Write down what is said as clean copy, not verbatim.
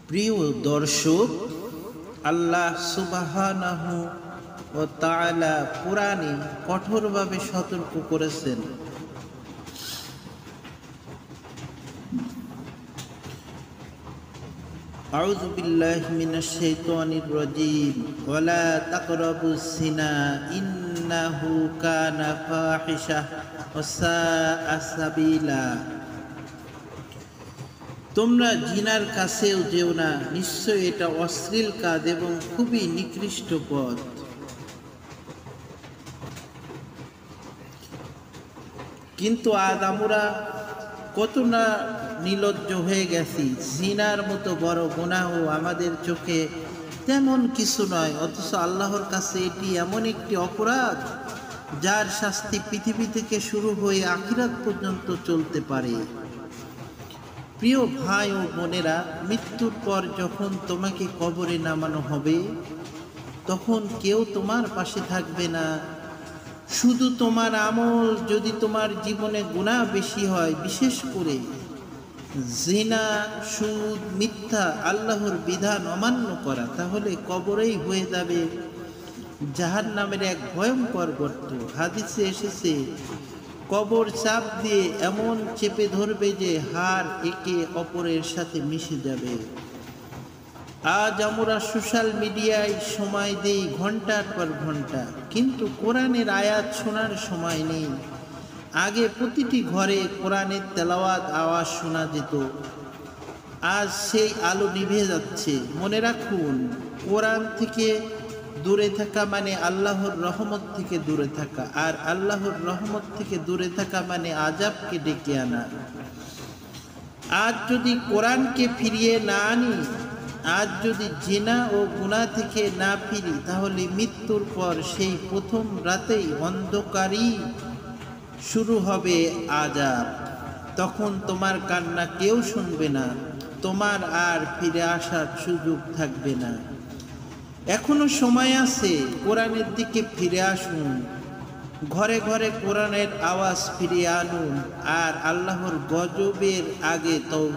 প্রিয় দর্শক, আল্লাহ সুবহানাহু ওয়া তাআলা কুরআনে কঠোরভাবে সতর্ক করেছেন। আউযু বিল্লাহি মিনাশ শাইতানির রাজীম। ওয়ালা তাকরাবুস জিনা ইন্নাহু কানা ফাহিশাহ ওয়া সাআ সাবিলা। তোমরা জিনার কাছেও যেও না, নিশ্চয় এটা অশ্লীল কাজ এবং খুবই নিকৃষ্ট পথ। কিন্তু আজ আমরা কত না নির্লজ্জ হয়ে গেছি। জিনার মতো বড় গুনাহ আমাদের চোখে তেমন কিছু নয়, অথচ আল্লাহর কাছে এটি এমন একটি অপরাধ যার শাস্তি পৃথিবী থেকে শুরু হয়ে আখিরাত পর্যন্ত চলতে পারে। প্রিয় ভাই ও বোনেরা, মৃত্যুর পর যখন তোমাকে কবরে নামানো হবে, তখন কেউ তোমার পাশে থাকবে না। শুধু তোমার আমল, যদি তোমার জীবনে গুনাহ বেশি হয়, বিশেষ করে জিনা, সুদ, মিথ্যা, আল্লাহর বিধান অমান্য করা, তাহলে কবরেই হয়ে যাবে জাহান্নামের এক ভয়ঙ্কর গর্ত। হাদিসে এসেছে, কবর চাপ দিয়ে এমন চেপে ধরবে যে হাড় একে অপরের সাথে মিশে যাবে। আজ আমরা সোশ্যাল মিডিয়ায় সময় দেই ঘন্টার পর ঘন্টা, কিন্তু কোরআনের আয়াত শোনার সময় নেই। আগে প্রতিটি ঘরে কোরআনের তেলাওয়াত আওয়াজ শোনা যেত, আজ সেই আলো নিভে যাচ্ছে। মনে রাখুন, কোরআন থেকে দূরে থাকা মানে আল্লাহর রহমত থেকে দূরে থাকা, আর আল্লাহর রহমত থেকে দূরে থাকা মানে আযাবকে ডেকে আনা। আজ যদি কোরআনকে ফিরিয়ে না আনি, আজ যদি জিনা ও গুনাহ থেকে না ফিরি, তাহলে মৃত্যুর পর সেই প্রথম রাতেই অন্ধকারই শুরু হবে আযাব। তখন তোমার কান্না কেউ শুনবে না, তোমার আর ফিরে আসার সুযোগ থাকবে না। এখনো সময় আছে, কোরআনের দিকে ফিরে আসুন, ঘরে ঘরে কোরআনের আওয়াজ ফিরিয়ে আনুন, আর আল্লাহর গজবের আগে তওবা